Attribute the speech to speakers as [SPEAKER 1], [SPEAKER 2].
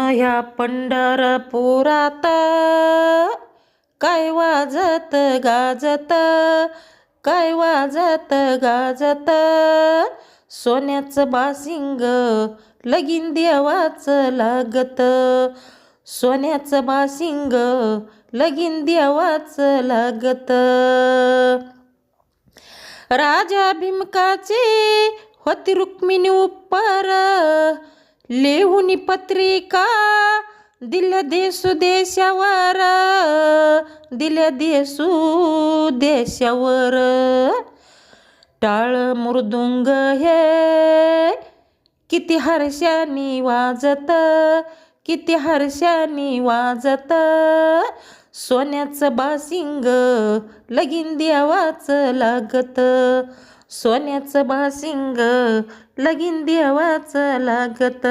[SPEAKER 1] ह्या पंढरपुरात काय वाजत गाजत, काय वाजत गाजत, सोन्याचं बासिंग लगीन देवाचं लागत, सोन्याचं बासिंग लगीन देवाचं लागत. राजा भीमकाचे होती रुक्मिणी उपर, लिहून पत्रिका दिल्या देशू देशावर, दिल्या देशू देशावर. टाळ मृदुंग हे किती हर्षानी वाजत, किती हर्षानी वाजत, सोन्याचं बासिंग लगीन देवाचं लागत, सोन्याचं बासिंग लगीन देवाचं लागत.